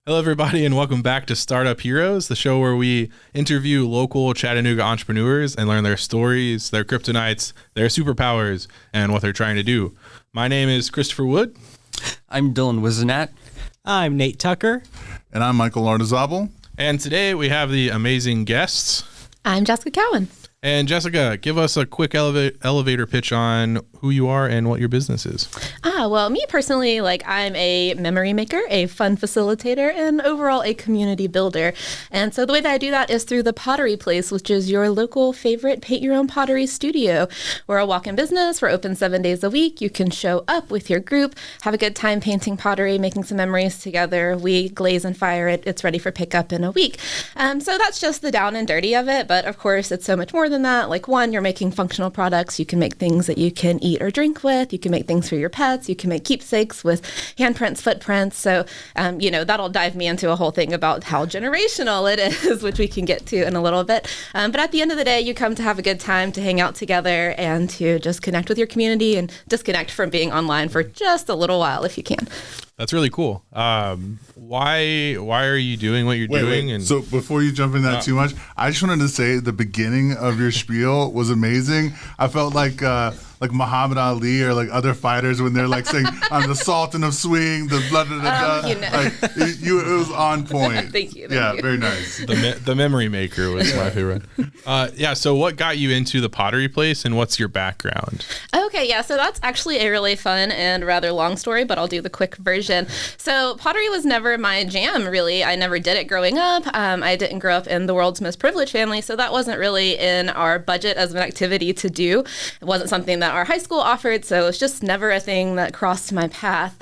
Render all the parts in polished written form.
Hello, everybody, and welcome back to Startup Heroes, the show where we interview local Chattanooga entrepreneurs and learn their stories, their kryptonites, their superpowers, and what they're trying to do. My name is Christopher Wood. I'm Dylan Wizenat. I'm Nate Tucker. And I'm Michael Lardizabal. And today we have the amazing guests. I'm Jessica Cowan. And Jessica, give us a quick elevator pitch on who you are and what your business is. Well, me personally, I'm a memory maker, a fun facilitator, and overall a community builder. And so the way that I do that is through the Pottery Place, which is your local favorite paint-your-own pottery studio. We're a walk-in business. We're open 7 days a week. You can show up with your group, have a good time painting pottery, making some memories together. We glaze and fire it. It's ready for pickup in a week. So that's just the down and dirty of it. But of course, it's so much more than that. One, you're making functional products. You can make things that you can eat or drink with. You can make things for your pets. You can make keepsakes with handprints, footprints. So, that'll dive me into a whole thing about how generational it is, which we can get to in a little bit. But at the end of the day, you come to have a good time, to hang out together, and to just connect with your community and disconnect from being online for just a little while if you can. That's really cool. Why are you doing what you're doing? Wait. And So before you jump in that too much, I just wanted to say the beginning of your spiel was amazing. I felt like Muhammad Ali or other fighters when they're saying, "I'm the Sultan of Swing," the blah blah blah. It was on point. Thank you. Very nice. the memory maker was my favorite. So what got you into the Pottery Place, and what's your background? Okay, yeah, so that's actually a really fun and rather long story, but I'll do the quick version. So pottery was never my jam, really. I never did it growing up. I didn't grow up in the world's most privileged family, so that wasn't really in our budget as an activity to do. It wasn't something that our high school offered, so it's just never a thing that crossed my path.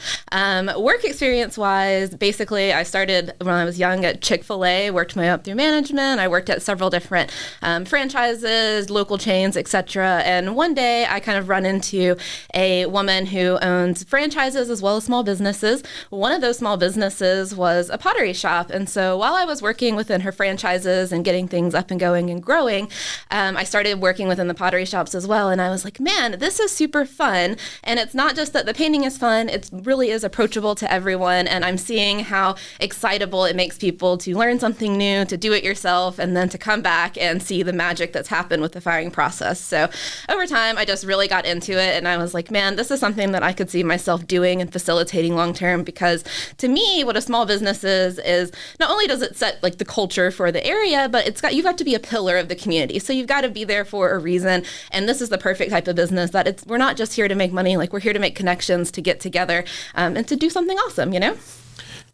Work experience-wise, basically, I started when I was young at Chick-fil-A, worked my way up through management. I worked at several different franchises, local chains, etc. And one day, I kind of run into a woman who owns franchises as well as small businesses. One of those small businesses was a pottery shop. And so while I was working within her franchises and getting things up and going and growing, I started working within the pottery shops as well. And I was like, man, this is super fun. And it's not just that the painting is fun, it really is approachable to everyone. And I'm seeing how excitable it makes people to learn something new, to do it yourself, and then to come back and see the magic that's happened with the firing process. So over time, I just really got into it. And I was like, man, this is something that I could see myself doing and facilitating long term, because to me, what a small business is not only does it set the culture for the area, but you've got to be a pillar of the community. So you've got to be there for a reason. And this is the perfect type of business that we're not just here to make money, we're here to make connections, to get together, and to do something awesome,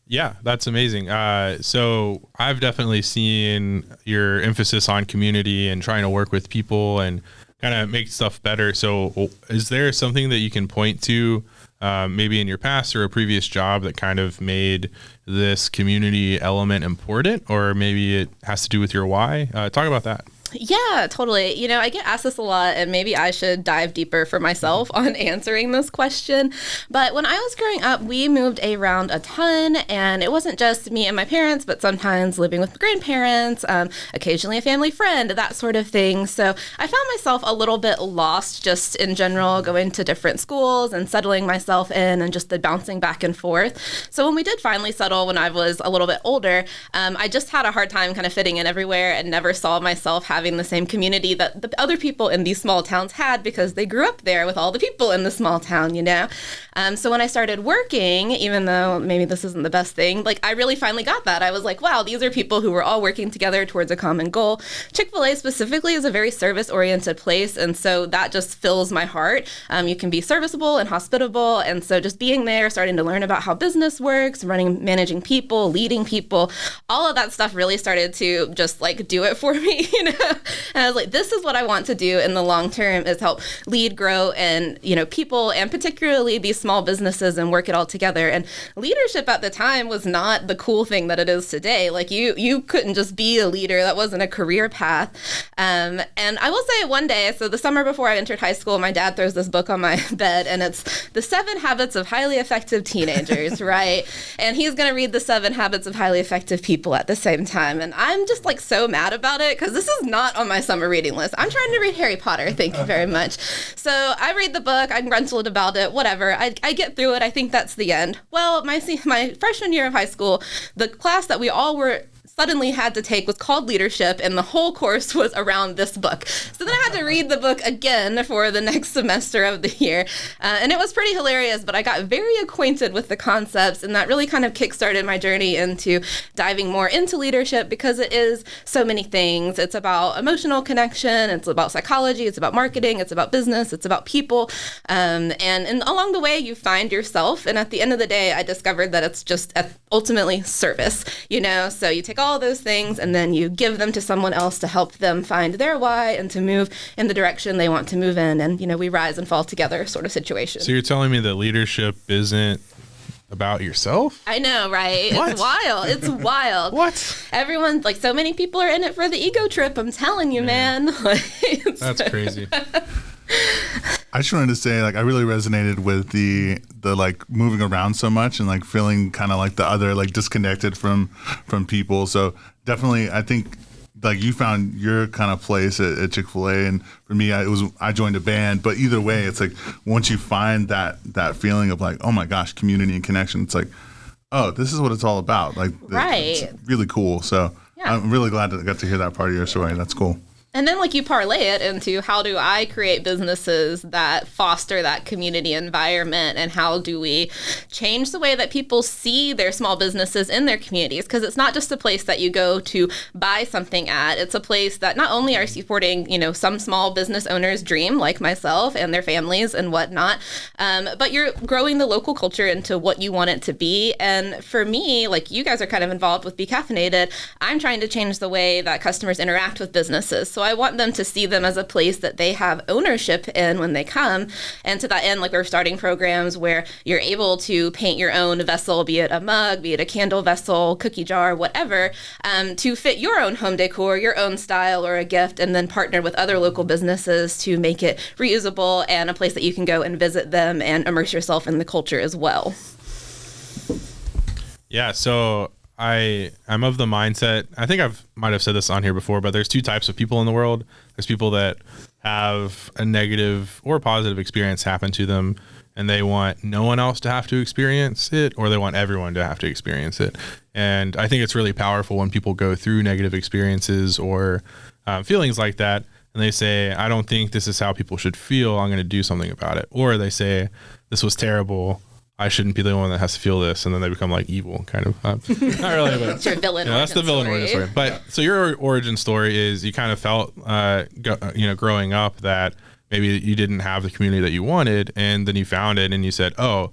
Yeah, that's amazing. So I've definitely seen your emphasis on community and trying to work with people and kind of make stuff better. So is there something that you can point to maybe in your past or a previous job that kind of made this community element important, or maybe it has to do with your why? Talk about that. Yeah, totally. I get asked this a lot, and maybe I should dive deeper for myself on answering this question. But when I was growing up, we moved around a ton, and it wasn't just me and my parents, but sometimes living with grandparents, occasionally a family friend, that sort of thing. So I found myself a little bit lost just in general, going to different schools and settling myself in and just the bouncing back and forth. So when we did finally settle when I was a little bit older, I just had a hard time kind of fitting in everywhere and never saw myself having the same community that the other people in these small towns had, because they grew up there with all the people in the small town, So when I started working, even though maybe this isn't the best thing, I really finally got that. I was like, wow, these are people who were all working together towards a common goal. Chick-fil-A specifically is a very service-oriented place, and so that just fills my heart. You can be serviceable and hospitable, and so just being there, starting to learn about how business works, managing people, leading people, all of that stuff really started to just do it for me, And I was like, this is what I want to do in the long term, is help lead, grow, and, people, and particularly these small businesses, and work it all together. And leadership at the time was not the cool thing that it is today. You couldn't just be a leader. That wasn't a career path. And I will say one day, so the summer before I entered high school, my dad throws this book on my bed, and it's The 7 Habits of Highly Effective Teenagers, right? And he's going to read The 7 Habits of Highly Effective People at the same time. And I'm just so mad about it, because this is not not on my summer reading list. I'm trying to read Harry Potter. Thank you very much. So I read the book. I gruntled about it. Whatever. I get through it. I think that's the end. Well, my freshman year of high school, the class that we all were suddenly had to take was called leadership, and the whole course was around this book. So then I had to read the book again for the next semester of the year, and it was pretty hilarious, but I got very acquainted with the concepts, and that really kind of kickstarted my journey into diving more into leadership, because it is so many things. It's about emotional connection, it's about psychology, it's about marketing, it's about business, it's about people, and along the way you find yourself, and at the end of the day I discovered that it's just ultimately service, so you take all those things and then you give them to someone else to help them find their why and to move in the direction they want to move in, and we rise and fall together sort of situation. So you're telling me that leadership isn't about yourself? I know, right? What? It's wild. It's wild. What? Everyone, so many people are in it for the ego trip. I'm telling you, man. That's crazy. I just wanted to say, I really resonated with the moving around so much and feeling kind of like the other, disconnected from people. So definitely, I think you found your kind of place at Chick-fil-A, and for me, I joined a band. But either way, it's once you find that feeling of oh my gosh, community and connection, it's oh, this is what it's all about. Right. It's really cool. So yeah. I'm really glad that I got to hear that part of your story. That's cool. And then you parlay it into how do I create businesses that foster that community environment, and how do we change the way that people see their small businesses in their communities? Because it's not just a place that you go to buy something at. It's a place that not only are supporting, some small business owners' dream like myself and their families and whatnot, but you're growing the local culture into what you want it to be. And for me, you guys are kind of involved with Be Caffeinated, I'm trying to change the way that customers interact with businesses. So I want them to see them as a place that they have ownership in when they come. And to that end, we're starting programs where you're able to paint your own vessel, be it a mug, be it a candle vessel, cookie jar, whatever, to fit your own home decor, your own style, or a gift, and then partner with other local businesses to make it reusable and a place that you can go and visit them and immerse yourself in the culture as well. Yeah, so I'm of the mindset, I think might have said this on here before, but there's two types of people in the world. There's people that have a negative or positive experience happen to them, and they want no one else to have to experience it, or they want everyone to have to experience it. And I think it's really powerful when people go through negative experiences or feelings like that, and they say, I don't think this is how people should feel, I'm going to do something about it. Or they say, this was terrible, I shouldn't be the one that has to feel this, and then they become evil, kind of. Not really, but it's your villain. That's the villain origin story. But so your origin story is you kind of felt, growing up that maybe you didn't have the community that you wanted, and then you found it, and you said, "Oh,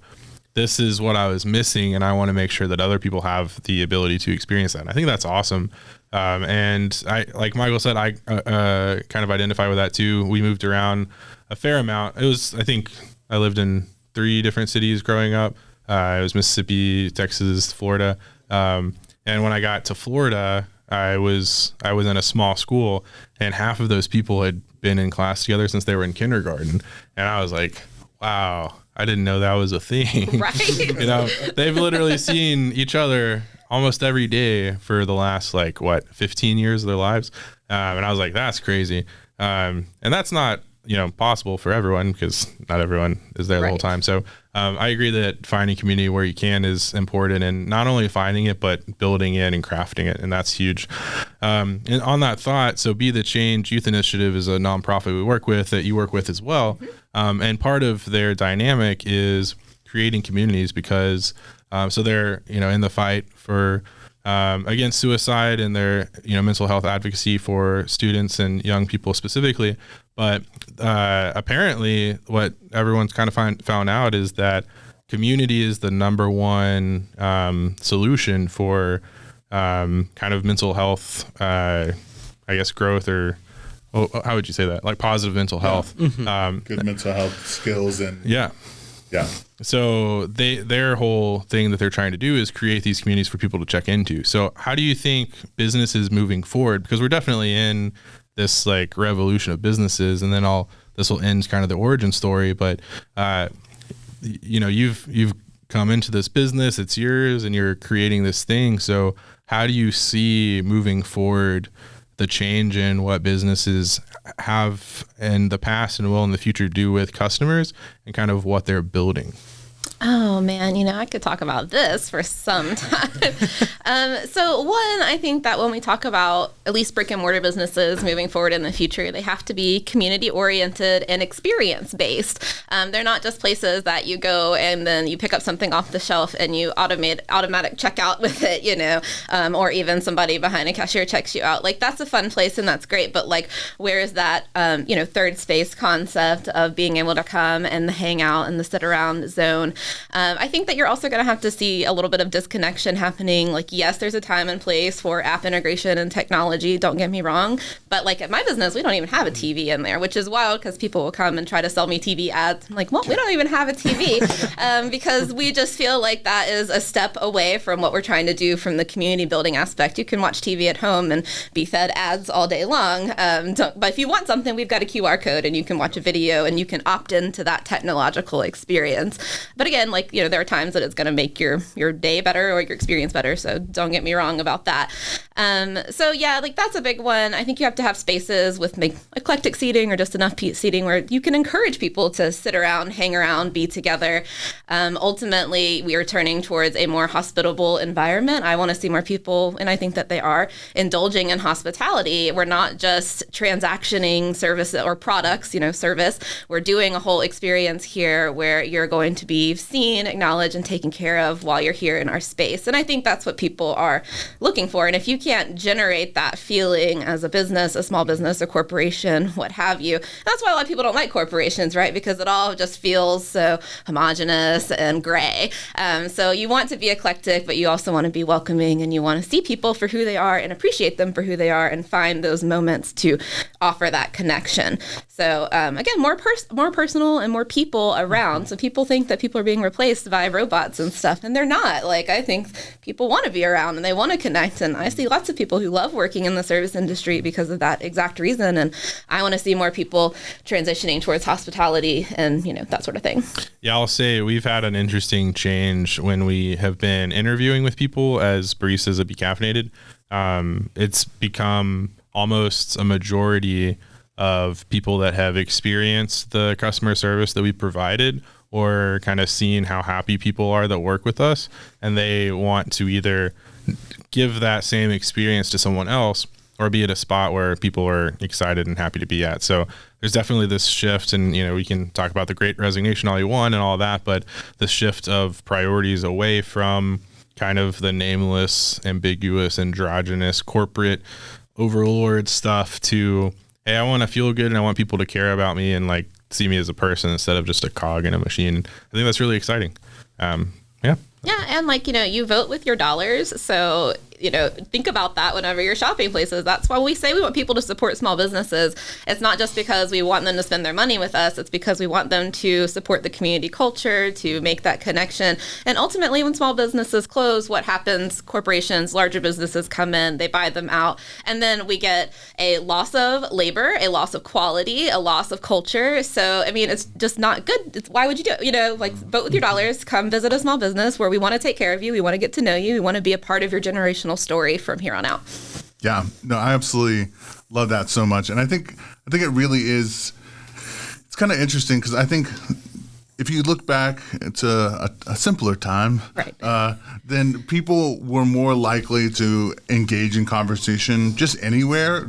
this is what I was missing, and I want to make sure that other people have the ability to experience that." And I think that's awesome. And I, like Michael said, I kind of identify with that too. We moved around a fair amount. I think I lived in 3 different cities growing up. It was Mississippi, Texas, Florida. And when I got to Florida, I was in a small school, and half of those people had been in class together since they were in kindergarten. And I was like, wow, I didn't know that was a thing. Right. They've literally seen each other almost every day for the last 15 years of their lives. And I was like, that's crazy. And that's not, possible for everyone, because not everyone is there the whole time. So I agree that finding community where you can is important, and not only finding it, but building it and crafting it. And that's huge. And on that thought, so Be the Change Youth Initiative is a nonprofit we work with that you work with as well. And part of their dynamic is creating communities, because so they're, in the fight for against suicide, and their, mental health advocacy for students and young people specifically. But apparently what everyone's kind of found out is that community is the number one solution for kind of mental health, growth, or how would you say that? Positive mental health. Good mental health skills and yeah. So their whole thing that they're trying to do is create these communities for people to check into. So how do you think businesses moving forward, because we're definitely in this revolution of businesses, and then this will end kind of the origin story, but you've come into this business, it's yours, and you're creating this thing. So how do you see moving forward the change in what businesses have in the past and will in the future do with customers and kind of what they're building? Oh man, I could talk about this for some time. So one, I think that when we talk about at least brick and mortar businesses moving forward in the future, they have to be community oriented and experience based. They're not just places that you go and then you pick up something off the shelf and you automatic checkout with it, or even somebody behind a cashier checks you out. Like that's a fun place and that's great, but like where is that third space concept of being able to come and hang out in the sit around zone? I think that you're also going to have to see a little bit of disconnection happening. Like, yes, there's a time and place for app integration and technology. Don't get me wrong. But like at my business, we don't even have a TV in there, which is wild because people will come and try to sell me TV ads. I'm like, well, we don't even have a TV because we just feel like that is a step away from what we're trying to do from the community building aspect. You can watch TV at home and be fed ads all day long. But if you want something, we've got a QR code and you can watch a video and you can opt into that technological experience. But again, like, there are times that it's going to make your day better or your experience better. So don't get me wrong about that. So yeah, like that's a big one. I think you have to have spaces with eclectic seating or just enough seating where you can encourage people to sit around, hang around, be together. Ultimately, we are turning towards a more hospitable environment. I want to see more people, and I think that they are, indulging in hospitality. We're not just transactioning service or products, service. We're doing a whole experience here where you're going to be seen, acknowledged, and taken care of while you're here in our space. And I think that's what people are looking for. And if you can't generate that feeling as a business, a small business, a corporation, what have you, that's why a lot of people don't like corporations, right? Because it all just feels so homogenous and gray. So you want to be eclectic, but you also want to be welcoming, and you want to see people for who they are and appreciate them for who they are and find those moments to offer that connection. So again, more personal and more people around. So people think that people are being replaced by robots and stuff, and they're not. Like, I think people want to be around and they want to connect, and I see lots of people who love working in the service industry because of that exact reason, and I want to see more people transitioning towards hospitality and that sort of thing. Yeah, I'll say we've had an interesting change when we have been interviewing with people as baristas at Be Caffeinated. It's become almost a majority of people that have experienced the customer service that we provided or kind of seen how happy people are that work with us, and they want to either give that same experience to someone else or be at a spot where people are excited and happy to be at. So there's definitely this shift, and we can talk about the Great Resignation all you want and all that, but the shift of priorities away from kind of the nameless, ambiguous, androgynous corporate overlord stuff to, hey, I want to feel good and I want people to care about me and like see me as a person instead of just a cog in a machine. I think that's really exciting. Yeah. Yeah, and like, you vote with your dollars. So, think about that whenever you're shopping places. That's why we say we want people to support small businesses. It's not just because we want them to spend their money with us. It's because we want them to support the community culture, to make that connection. And ultimately, when small businesses close, what happens? Corporations, larger businesses come in, they buy them out. And then we get a loss of labor, a loss of quality, a loss of culture. So, I mean, it's just not good. Why would you do it? Vote with your dollars. Come visit a small business where we want to take care of you. We want to get to know you. We want to be a part of your generational story from here on out. Yeah, no, I absolutely love that so much. And I think it really is, it's kind of interesting because I think if you look back to a simpler time, right, then people were more likely to engage in conversation just anywhere.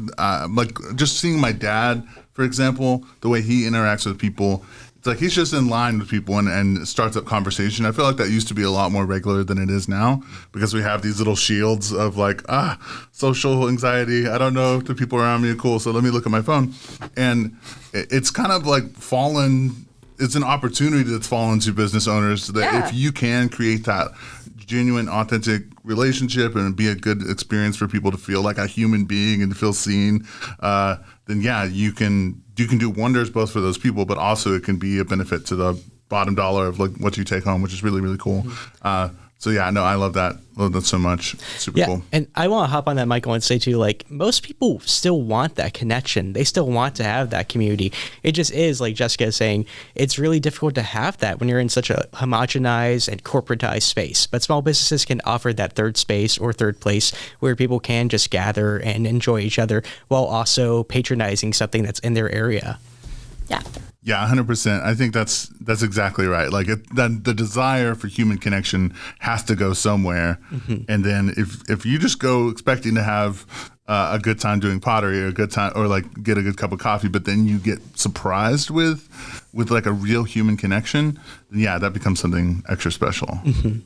Like just seeing my dad, for example, the way he interacts with people, it's like he's just in line with people and starts up conversation. I feel like that used to be a lot more regular than it is now because we have these little shields of like, social anxiety. I don't know if the people around me are cool, so let me look at my phone. And it's kind of like it's an opportunity that's fallen to business owners that if you can create that genuine, authentic relationship and be a good experience for people to feel like a human being and to feel seen, then yeah, you can do wonders both for those people, but also it can be a benefit to the bottom dollar of like what you take home, which is really, really cool. So yeah, no, I love that. Love that so much. Super cool. And I want to hop on that, Michael, and say too, like, most people still want that connection. They still want to have that community. It just is, like Jessica is saying, it's really difficult to have that when you're in such a homogenized and corporatized space. But small businesses can offer that third space or third place where people can just gather and enjoy each other while also patronizing something that's in their area. Yeah. Yeah, 100%. I think that's exactly right. Like the desire for human connection has to go somewhere, and then if you just go expecting to have a good time doing pottery or a good time or like get a good cup of coffee, but then you get surprised with like a real human connection, then yeah, that becomes something extra special.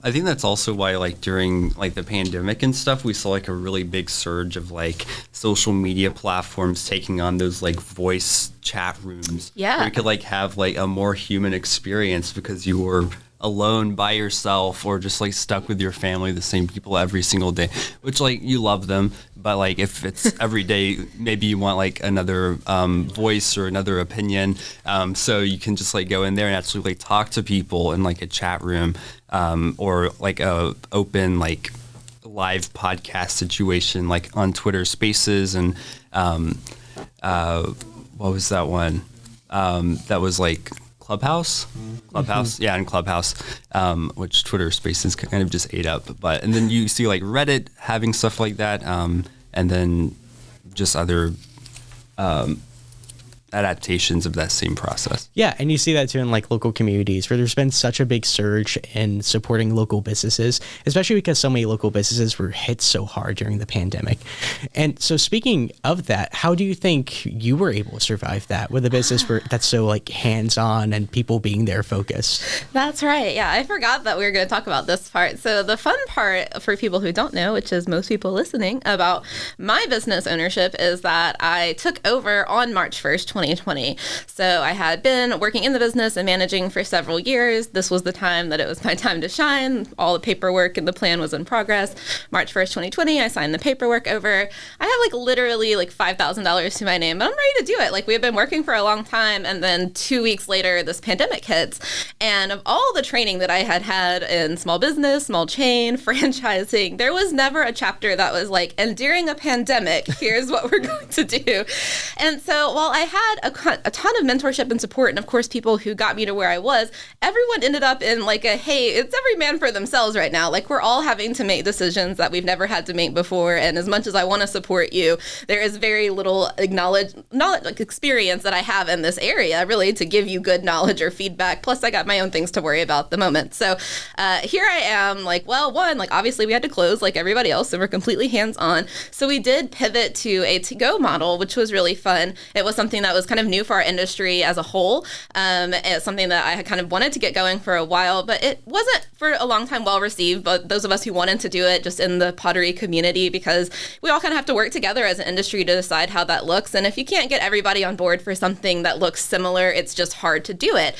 I think that's also why, like, during like the pandemic and stuff, we saw like a really big surge of like social media platforms taking on those like voice chat rooms. Yeah. Where you could like have like a more human experience because you were alone by yourself or just like stuck with your family, the same people every single day, which like you love them, but like if it's every day, maybe you want like another voice or another opinion, so you can just like go in there and actually like talk to people in like a chat room, or like a open like live podcast situation like on Twitter Spaces. And what was that one that was like Clubhouse, yeah, and Clubhouse, which Twitter Spaces kind of just ate up. But and then you see like Reddit having stuff like that, and then just other adaptations of that same process. Yeah, and you see that too in like local communities where there's been such a big surge in supporting local businesses, especially because so many local businesses were hit so hard during the pandemic. And so speaking of that, how do you think you were able to survive that with a business that's so like hands-on and people being there focused? That's right. Yeah, I forgot that we were going to talk about this part. So the fun part for people who don't know, which is most people listening, about my business ownership is that I took over on March 1st, 2020. So I had been working in the business and managing for several years. This was the time that it was my time to shine. All the paperwork and the plan was in progress. March 1st, 2020, I signed the paperwork over. I have like literally like $5,000 to my name, but I'm ready to do it. Like we had been working for a long time, and then 2 weeks later, this pandemic hits. And of all the training that I had had in small business, small chain, franchising, there was never a chapter that was like, and during a pandemic, here's what we're going to do. And so while I had a ton of mentorship and support, and of course people who got me to where I was, everyone ended up in like a, hey, it's every man for themselves right now. Like we're all having to make decisions that we've never had to make before. And as much as I want to support you, there is very little knowledge, like experience that I have in this area really to give you good knowledge or feedback. Plus I got my own things to worry about at the moment. So here I am like, well, one, like obviously we had to close like everybody else, so we're completely hands-on. So we did pivot to a to-go model, which was really fun. It was something that was kind of new for our industry as a whole. It's something that I had kind of wanted to get going for a while, but it wasn't for a long time well received. But those of us who wanted to do it just in the pottery community, because we all kind of have to work together as an industry to decide how that looks. And if you can't get everybody on board for something that looks similar, it's just hard to do it.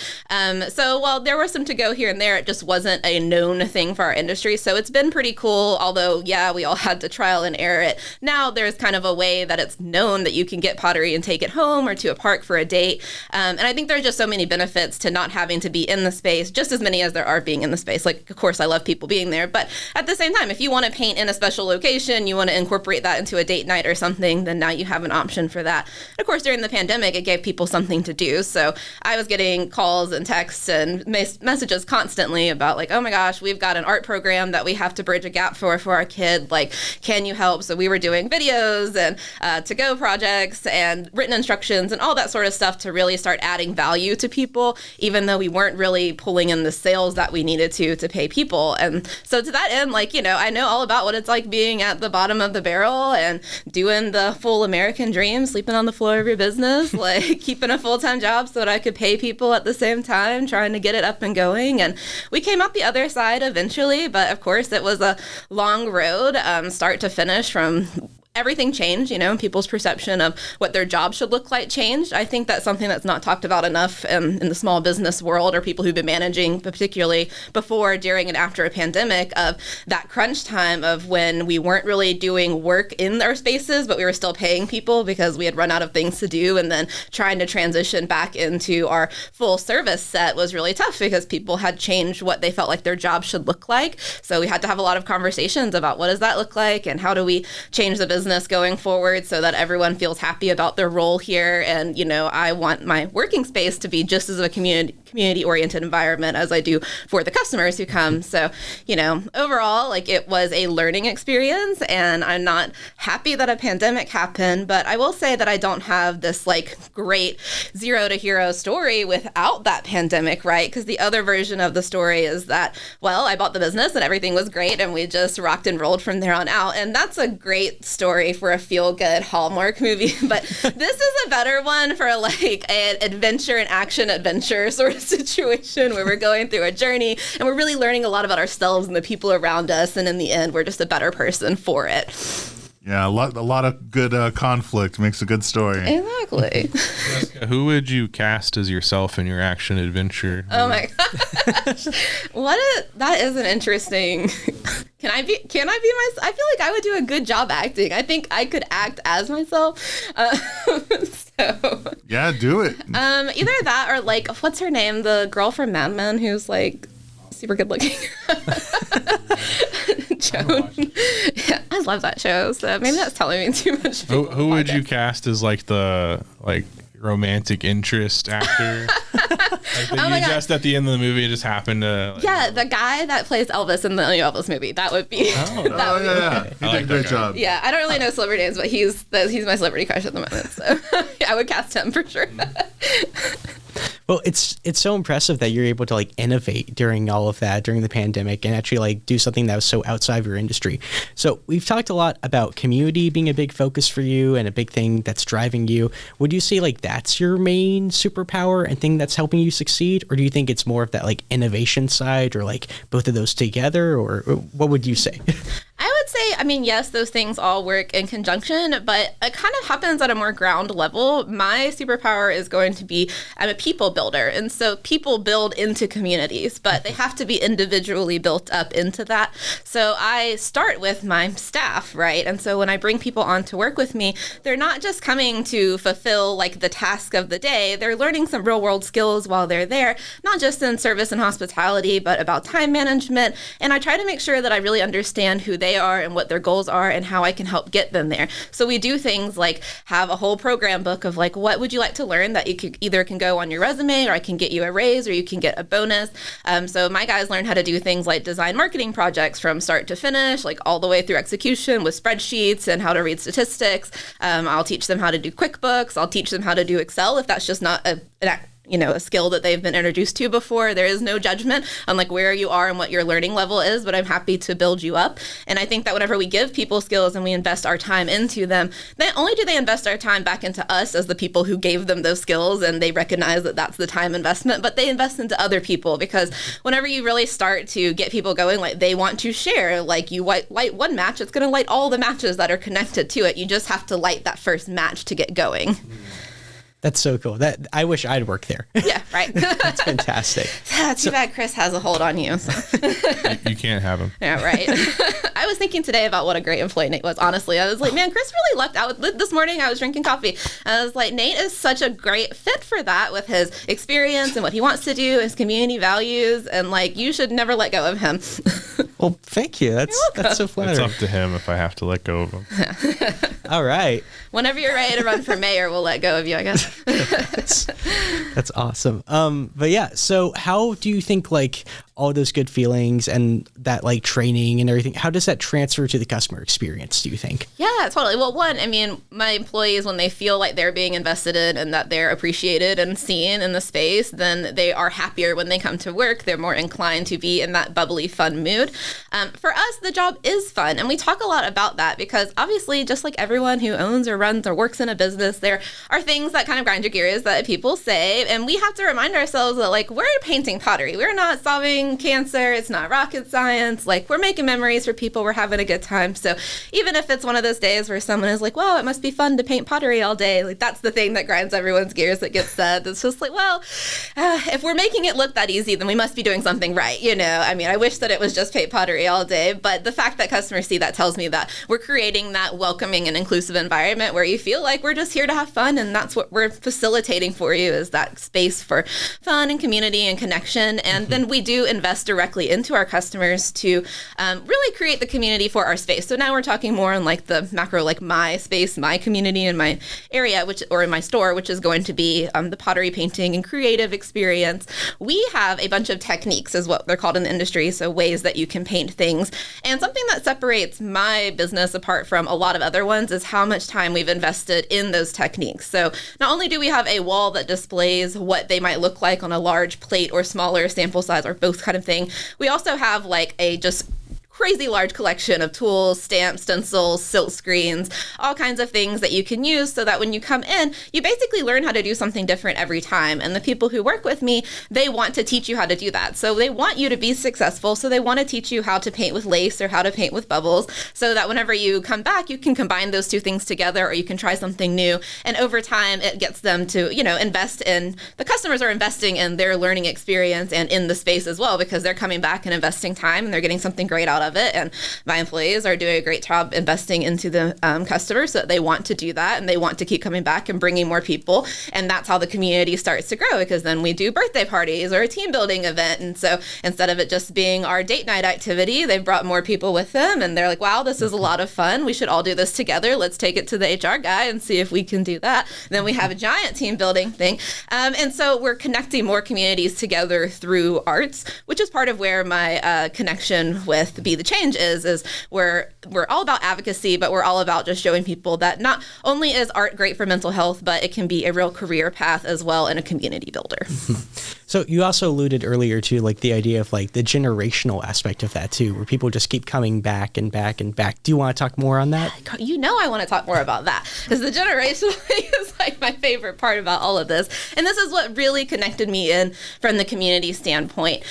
So while there was some to go here and there, it just wasn't a known thing for our industry. So it's been pretty cool. Although, yeah, we all had to trial and error it. Now there's kind of a way that it's known that you can get pottery and take it home or to a park for a date. And I think there's just so many benefits to not having to be in the space, just as many as there are being in the space. Like, of course, I love people being there. But at the same time, if you want to paint in a special location, you want to incorporate that into a date night or something, then now you have an option for that. And of course, during the pandemic, it gave people something to do. So I was getting calls and texts and messages constantly about like, oh my gosh, we've got an art program that we have to bridge a gap for our kid. Like, can you help? So we were doing videos and to-go projects and written instructions and all that sort of stuff to really start adding value to people, even though we weren't really pulling in the sales that we needed to pay people. And so to that end, like, you know, I know all about what it's like being at the bottom of the barrel and doing the full American dream, sleeping on the floor of your business, like keeping a full-time job so that I could pay people at the same time, trying to get it up and going. And we came out the other side eventually, but of course it was a long road, start to finish, from everything changed, and people's perception of what their job should look like changed. I think that's something that's not talked about enough in the small business world, or people who've been managing, particularly before, during, and after a pandemic, of that crunch time of when we weren't really doing work in our spaces, but we were still paying people because we had run out of things to do. And then trying to transition back into our full service set was really tough because people had changed what they felt like their job should look like. So we had to have a lot of conversations about what does that look like and how do we change the business going forward so that everyone feels happy about their role here. And, I want my working space to be just as a community-oriented environment as I do for the customers who come. So, overall, it was a learning experience, and I'm not happy that a pandemic happened, but I will say that I don't have this great zero to hero story without that pandemic, right? Because the other version of the story is that, well, I bought the business and everything was great and we just rocked and rolled from there on out. And that's a great story for a feel-good Hallmark movie. But this is a better one for an adventure and action adventure sort of situation where we're going through a journey and we're really learning a lot about ourselves and the people around us. And in the end, we're just a better person for it. Yeah, a lot of good conflict makes a good story. Exactly. Jessica, who would you cast as yourself in your action adventure? Oh my gosh. That is an interesting. Can I be myself? I feel like I would do a good job acting. I think I could act as myself. So yeah, do it. Either that or what's her name? The girl from Mad Men who's super good looking. Joan. Yeah, I love that show. So maybe that's telling me too much. Who would you cast as the romantic interest actor? Just at the end of the movie, it just happened to. Yeah, the guy that plays Elvis in the Elvis movie. That would be. Yeah. He did a great job. Yeah, I don't really know celebrity names, but he's my celebrity crush at the moment. So I would cast him for sure. Well, it's so impressive that you're able to innovate during all of that, during the pandemic, and actually do something that was so outside of your industry. So we've talked a lot about community being a big focus for you and a big thing that's driving you. Would you say that's your main superpower and thing that's helping you succeed? Or do you think it's more of that innovation side, or both of those together? Or what would you say? I would say, yes, those things all work in conjunction, but it kind of happens at a more ground level. My superpower is going to be, I'm a people builder. And so people build into communities, but they have to be individually built up into that. So I start with my staff, right? And so when I bring people on to work with me, they're not just coming to fulfill the task of the day. They're learning some real world skills while they're there, not just in service and hospitality, but about time management. And I try to make sure that I really understand who they are and what their goals are and how I can help get them there. So we do things like have a whole program book of what would you like to learn that you could either can go on your resume, or I can get you a raise, or you can get a bonus. So my guys learn how to do things like design marketing projects from start to finish, all the way through execution with spreadsheets and how to read statistics. I'll teach them how to do QuickBooks. I'll teach them how to do Excel if that's just not a skill that they've been introduced to before. There is no judgment on where you are and what your learning level is, but I'm happy to build you up. And I think that whenever we give people skills and we invest our time into them, not only do they invest our time back into us as the people who gave them those skills and they recognize that that's the time investment, but they invest into other people, because whenever you really start to get people going, they want to share, you light one match, it's going to light all the matches that are connected to it. You just have to light that first match to get going. That's so cool. That I wish I'd work there. Yeah, right. That's fantastic. Too bad Chris has a hold on you. So. You can't have him. Yeah, right. I was thinking today about what a great employee Nate was. Honestly, I was like, man, Chris really lucked out. This morning I was drinking coffee. I was like, Nate is such a great fit for that with his experience and what he wants to do, his community values, and you should never let go of him. Well, thank you. That's so flattering. It's up to him if I have to let go of him. All right. Whenever you're ready to run for mayor, we'll let go of you, I guess. That's awesome. But yeah, so how do you think all those good feelings and that training and everything, how does that transfer to the customer experience, do you think? Yeah, totally. Well, one, my employees, when they feel like they're being invested in and that they're appreciated and seen in the space, then they are happier when they come to work. They're more inclined to be in that bubbly, fun mood. For us, the job is fun. And we talk a lot about that because obviously, just like everyone who owns or runs or works in a business, there are things that kind of grind your gears that people say. And we have to remind ourselves that we're painting pottery. We're not solving curing cancer. It's not rocket science. Like, we're making memories for people. We're having a good time. So even if it's one of those days where someone is like, well, it must be fun to paint pottery all day. Like, that's the thing that grinds everyone's gears that gets said. It's just like, well, if we're making it look that easy, then we must be doing something right. You know, I mean, I wish that it was just paint pottery all day, but the fact that customers see that tells me that we're creating that welcoming and inclusive environment where you feel like we're just here to have fun. And that's what we're facilitating for you, is that space for fun and community and connection. And then we do invest directly into our customers to really create the community for our space. So now we're talking more on like the macro, like my space, my community, and my area, or in my store, which is going to be the pottery painting and creative experience. We have a bunch of techniques, is what they're called in the industry. So ways that you can paint things. And something that separates my business apart from a lot of other ones is how much time we've invested in those techniques. So not only do we have a wall that displays what they might look like on a large plate or smaller sample size or both kind of thing, we also have like a just crazy large collection of tools, stamps, stencils, silk screens, all kinds of things that you can use so that when you come in, you basically learn how to do something different every time. And the people who work with me, they want to teach you how to do that. So they want you to be successful. So they want to teach you how to paint with lace or how to paint with bubbles so that whenever you come back, you can combine those two things together, or you can try something new. And over time, it gets them to, you know, invest in, the customers are investing in their learning experience and in the space as well, because they're coming back and investing time and they're getting something great out of it. And my employees are doing a great job investing into the customers, so that they want to do that and they want to keep coming back and bringing more people. And that's how the community starts to grow, because then we do birthday parties or a team building event. And so instead of it just being our date night activity, they've brought more people with them and they're like, wow, this is a lot of fun. We should all do this together. Let's take it to the HR guy and see if we can do that. Then we have a giant team building thing. And so we're connecting more communities together through arts, which is part of where my connection with Be the Change is we're all about advocacy, but we're all about just showing people that not only is art great for mental health, but it can be a real career path as well and a community builder. So you also alluded earlier to like the idea of like the generational aspect of that too, where people just keep coming back and back and back. Do you want to talk more on that? You know, I want to talk more about that, because the generational thing is like my favorite part about all of this. And this is what really connected me in from the community standpoint.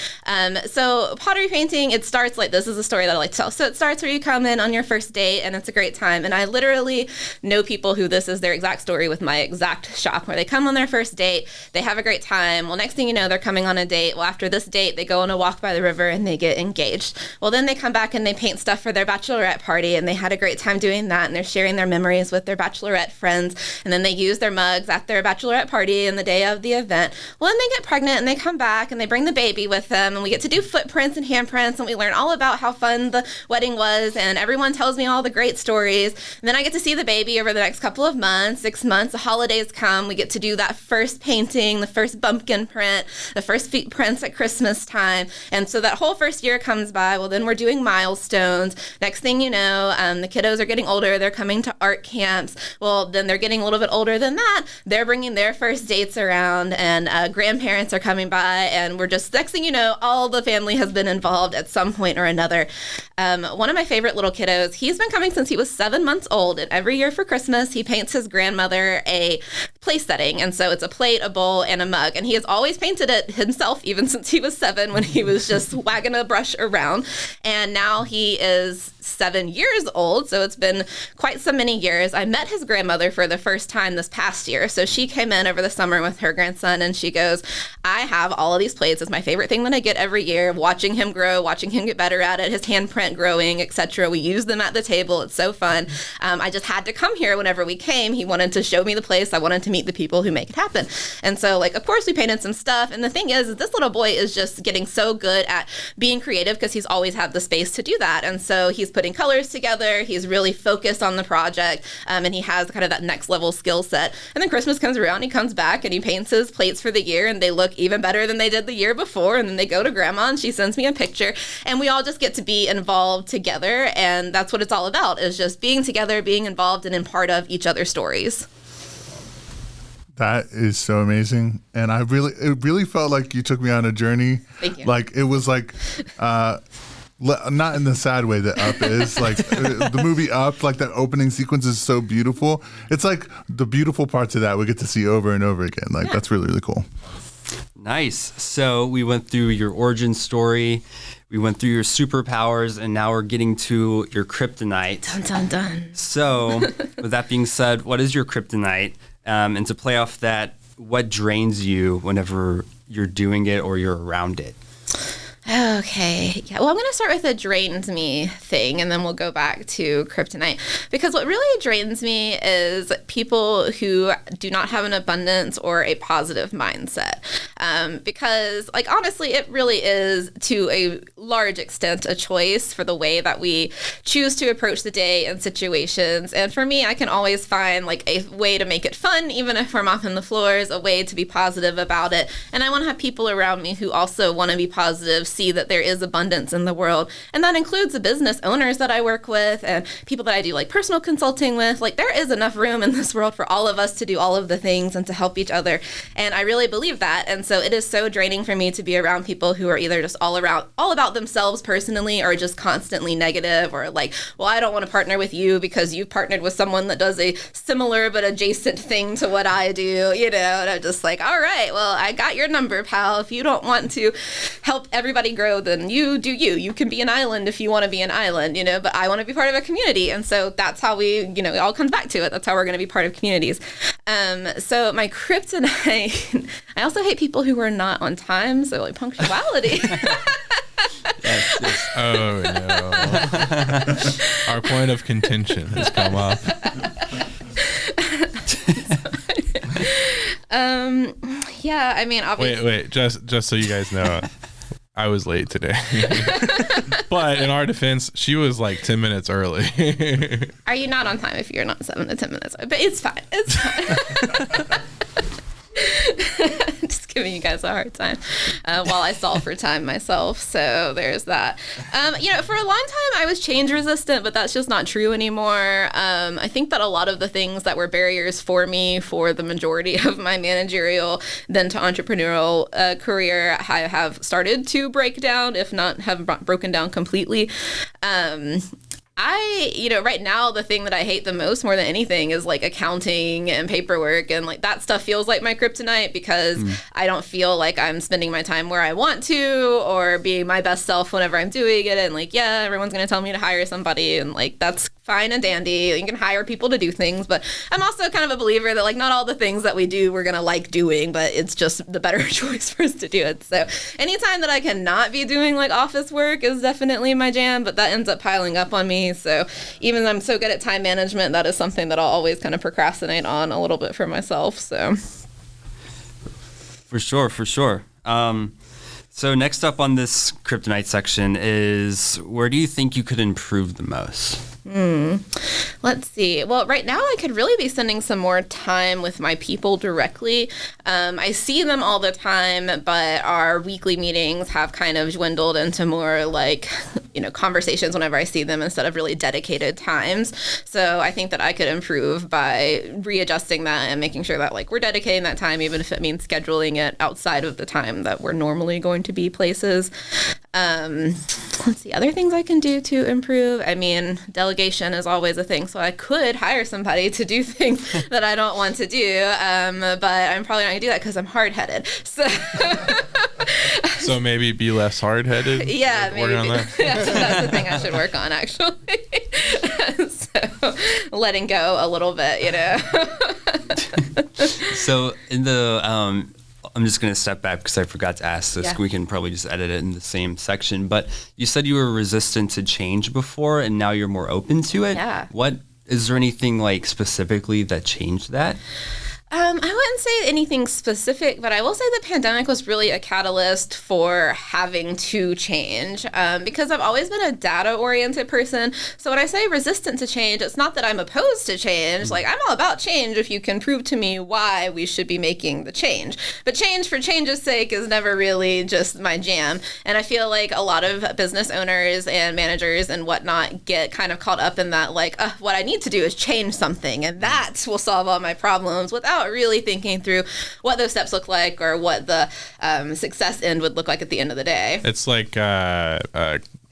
So pottery painting, it starts like, this is a story that I like to tell. So it starts where you come in on your first date and it's a great time. And I literally know people who this is their exact story with my exact shop, where they come on their first date, they have a great time. Well, next thing you know, they're coming on a date. Well, after this date, they go on a walk by the river and they get engaged. Well, then they come back and they paint stuff for their bachelorette party, and they had a great time doing that, and they're sharing their memories with their bachelorette friends, and then they use their mugs at their bachelorette party and the day of the event. Well, then they get pregnant and they come back and they bring the baby with them, and we get to do footprints and handprints, and we learn all about how fun the wedding was, and everyone tells me all the great stories. And then I get to see the baby over the next couple of months, 6 months, the holidays come, we get to do that first painting, the first bumpkin print, the first feet prints at Christmas time. And so that whole first year comes by. Well, then we're doing milestones. Next thing you know, the kiddos are getting older. They're coming to art camps. Well, then they're getting a little bit older than that. They're bringing their first dates around, and grandparents are coming by. And we're just, next thing you know, all the family has been involved at some point or another. One of my favorite little kiddos, he's been coming since he was 7 months old. And every year for Christmas, he paints his grandmother a place setting. And so it's a plate, a bowl, and a mug. And he has always painted it himself, even since he was 7, when he was just wagging a brush around. And now he is 7 years old, so it's been quite so many years. I met his grandmother for the first time this past year. So she came in over the summer with her grandson, and she goes, I have all of these plates. It's my favorite thing that I get every year, watching him grow, watching him get better at it, his handprint growing, etc. We use them at the table. It's so fun. I just had to come here whenever we came. He wanted to show me the place. I wanted to meet the people who make it happen. And so, like, of course, we painted some stuff. And the thing is this little boy is just getting so good at being creative because he's always had the space to do that. And so he's putting colors together. He's really focused on the project, and he has kind of that next level skill set. And then Christmas comes around, he comes back and he paints his plates for the year, and they look even better than they did the year before. And then they go to grandma and she sends me a picture, and we all just get to be involved together. And that's what it's all about, is just being together, being involved, and in part of each other's stories. That is so amazing. And it really felt like you took me on a journey. Thank you. Like, it was like, not in the sad way that Up is, like the movie Up, like that opening sequence is so beautiful. It's like the beautiful parts of that we get to see over and over again. Like, that's really, really cool. Nice. So we went through your origin story, we went through your superpowers, and now we're getting to your kryptonite. Dun, dun, dun. So with that being said, what is your kryptonite? And to play off that, what drains you whenever you're doing it or you're around it? Okay. Yeah. Well, I'm going to start with the drains me thing, and then we'll go back to kryptonite. Because what really drains me is people who do not have an abundance or a positive mindset. Because, like, honestly, it really is, to a large extent, a choice for the way that we choose to approach the day and situations. And for me, I can always find, like, a way to make it fun, even if we're mopping the floors, a way to be positive about it. And I want to have people around me who also want to be positive, see that there is abundance in the world. And that includes the business owners that I work with and people that I do like personal consulting with. Like, there is enough room in this world for all of us to do all of the things and to help each other. And I really believe that. And so it is so draining for me to be around people who are either just all about themselves personally, or just constantly negative, or like, well, I don't want to partner with you because you've partnered with someone that does a similar but adjacent thing to what I do, and I'm just like, all right, well, I got your number, pal. If you don't want to help everybody grow, then you do you. You can be an island if you want to be an island, but I want to be part of a community. And so that's how we, it all comes back to it. That's how we're going to be part of communities. So my kryptonite, I also hate people who are not on time. So like punctuality. Yes. Oh, no. Our point of contention has come up. Yeah, I mean, obviously. Wait. Just so you guys know, I was late today. But in our defense, she was like 10 minutes early. Are you not on time if you're not 7 to 10 minutes? But it's fine. It's fine. Just giving you guys a hard time while I solve for time myself. So there's that. For a long time I was change resistant, but that's just not true anymore. I think that a lot of the things that were barriers for me for the majority of my managerial then to entrepreneurial career, I have started to break down, if not have broken down completely. Right now, the thing that I hate the most more than anything is like accounting and paperwork, and like that stuff feels like my kryptonite because I don't feel like I'm spending my time where I want to or being my best self whenever I'm doing it. And like, yeah, everyone's going to tell me to hire somebody, and like that's fine and dandy. You can hire people to do things, but I'm also kind of a believer that like not all the things that we do we're going to like doing, but it's just the better choice for us to do it. So anytime that I cannot be doing like office work is definitely my jam, but that ends up piling up on me. So even though I'm so good at time management, that is something that I'll always kind of procrastinate on a little bit for myself. So For sure. So next up on this kryptonite section is, where do you think you could improve the most? Let's see. Well, right now I could really be spending some more time with my people directly. I see them all the time, but our weekly meetings have kind of dwindled into more like, conversations whenever I see them instead of really dedicated times. So I think that I could improve by readjusting that and making sure that like we're dedicating that time, even if it means scheduling it outside of the time that we're normally going to be places. Let's see, other things I can do to improve. I mean, delegation is always a thing, so I could hire somebody to do things that I don't want to do, but I'm probably not going to do that because I'm hard-headed. So maybe be less hard-headed? Yeah, maybe. Work on that? Yeah, that's the thing I should work on, actually. So letting go a little bit, So in the I'm just going to step back because I forgot to ask this. Yeah. We can probably just edit it in the same section. But you said you were resistant to change before, and now you're more open to it. Yeah. Is there anything like specifically that changed that? I wouldn't say anything specific, but I will say the pandemic was really a catalyst for having to change because I've always been a data-oriented person. So when I say resistant to change, it's not that I'm opposed to change. Like, I'm all about change if you can prove to me why we should be making the change. But change for change's sake is never really just my jam. And I feel like a lot of business owners and managers and whatnot get kind of caught up in that, like, what I need to do is change something, and that will solve all my problems, without really thinking through what those steps look like or what the success end would look like at the end of the day. It's like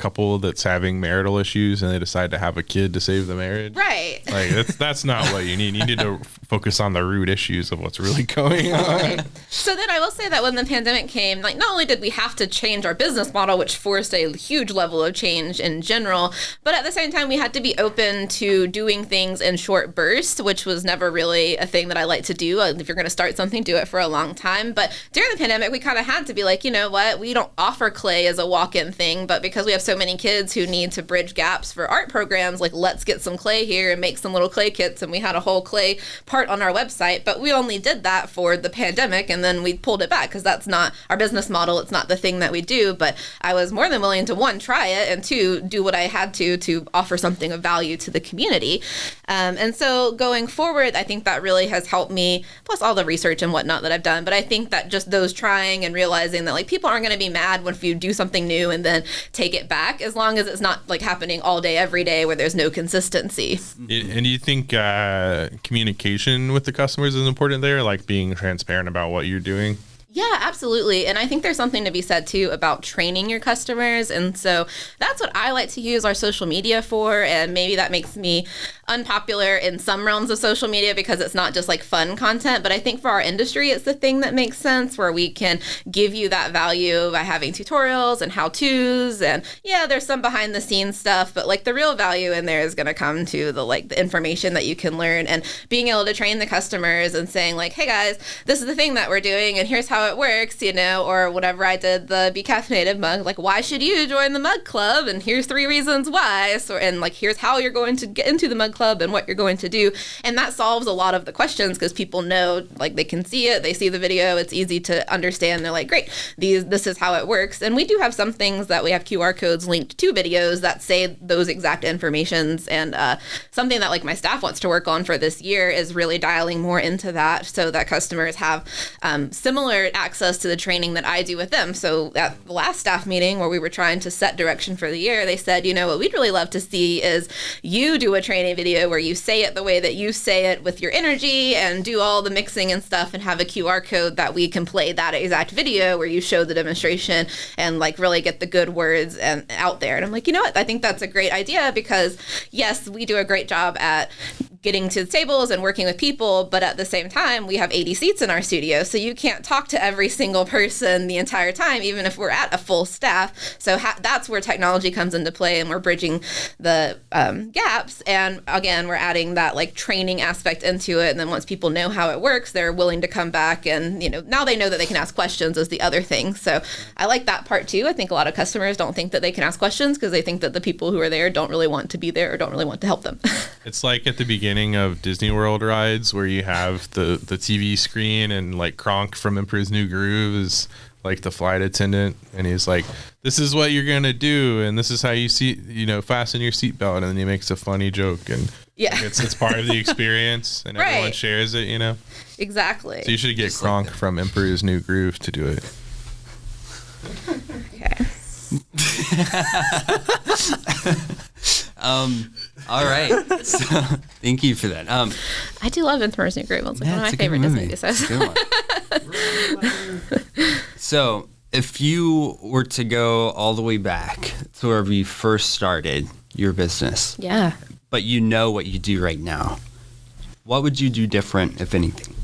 couple that's having marital issues and they decide to have a kid to save the marriage. Right. Like that's not what you need. You need to focus on the root issues of what's really going on. So then I will say that when the pandemic came, like not only did we have to change our business model, which forced a huge level of change in general, but at the same time we had to be open to doing things in short bursts, which was never really a thing that I like to do. If you're going to start something, do it for a long time. But during the pandemic, we kind of had to be like, you know what, we don't offer clay as a walk-in thing, but because we have so many kids who need to bridge gaps for art programs, like let's get some clay here and make some little clay kits. And we had a whole clay part on our website, but we only did that for the pandemic, and then we pulled it back because that's not our business model. It's not the thing that we do. But I was more than willing to, one, try it, and two, do what I had to offer something of value to the community. And so going forward, I think that really has helped me, plus all the research and whatnot that I've done. But I think that just those trying and realizing that like people aren't going to be mad when if you do something new and then take it back, as long as it's not like happening all day, every day where there's no consistency. And do you think communication with the customers is important there, like being transparent about what you're doing? Yeah, absolutely. And I think there's something to be said too about training your customers. And so that's what I like to use our social media for. And maybe that makes me unpopular in some realms of social media because it's not just like fun content. But I think for our industry, it's the thing that makes sense where we can give you that value by having tutorials and how-tos. And yeah, there's some behind the scenes stuff, but like the real value in there is going to come to the information that you can learn and being able to train the customers and saying like, hey guys, this is the thing that we're doing and here's how it works, or whatever I did the Be Caffeinated mug, like why should you join the mug club, and here's 3 reasons why, and like here's how you're going to get into the mug club and what you're going to do. And that solves a lot of the questions because people know, like they can see it, they see the video, it's easy to understand. They're like, great, this is how it works. And we do have some things that we have QR codes linked to videos that say those exact informations. And something that like my staff wants to work on for this year is really dialing more into that so that customers have similar access to the training that I do with them. So at the last staff meeting where we were trying to set direction for the year, they said, what we'd really love to see is you do a training video where you say it the way that you say it with your energy and do all the mixing and stuff and have a QR code that we can play that exact video where you show the demonstration and like really get the good words and out there. And I'm like, you know what? I think that's a great idea because yes, we do a great job at getting to the tables and working with people, but at the same time, we have 80 seats in our studio, so you can't talk to every single person the entire time, even if we're at a full staff. So that's where technology comes into play, and we're bridging the gaps. And again, we're adding that like training aspect into it. And then once people know how it works, they're willing to come back, and now they know that they can ask questions is the other thing. So I like that part too. I think a lot of customers don't think that they can ask questions because they think that the people who are there don't really want to be there or don't really want to help them. It's like at the beginning of Disney World rides where you have the TV screen and like Kronk from Emperor's New Groove is like the flight attendant, and he's like, this is what you're gonna do and this is how you fasten your seatbelt, and then he makes a funny joke, and yeah, it's part of the experience and everyone right. shares it. Exactly. So you should get Kronk from Emperor's New Groove to do it. Okay. All right. So, thank you for that. I do love Emperor's New Groove. It's like one of my favorite Disney movies. So, if you were to go all the way back to wherever you first started your business, yeah, but you know what you do right now, what would you do different, if anything?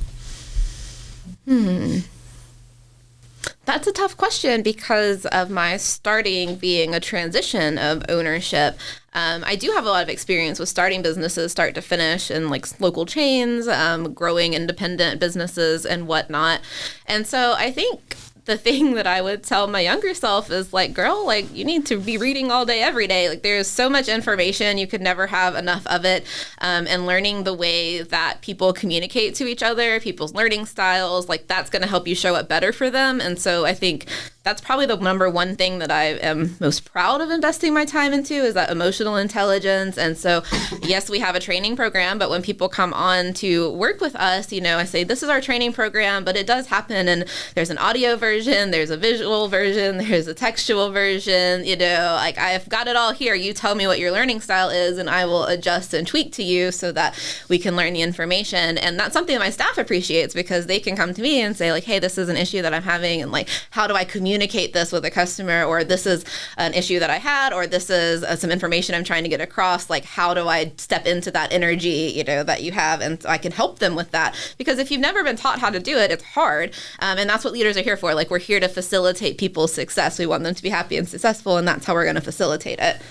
That's a tough question because of my starting being a transition of ownership. I do have a lot of experience with starting businesses start to finish in like local chains, growing independent businesses and whatnot. And so I think the thing that I would tell my younger self is like, girl, like you need to be reading all day, every day. Like there's so much information, you could never have enough of it. And learning the way that people communicate to each other, people's learning styles, like that's going to help you show up better for them. And so I think that's probably the number one thing that I am most proud of investing my time into is that emotional intelligence. And so, yes, we have a training program, but when people come on to work with us, I say, this is our training program, but it does happen. And there's an audio version, there's a visual version, there's a textual version, like I've got it all here. You tell me what your learning style is and I will adjust and tweak to you so that we can learn the information. And that's something that my staff appreciates because they can come to me and say like, hey, this is an issue that I'm having. And like, how do I communicate communicate this with a customer, or this is an issue that I had, or this is some information I'm trying to get across. Like, how do I step into that energy, that you have, and so I can help them with that? Because if you've never been taught how to do it, it's hard. And that's what leaders are here for. Like, we're here to facilitate people's success. We want them to be happy and successful, and that's how we're going to facilitate it.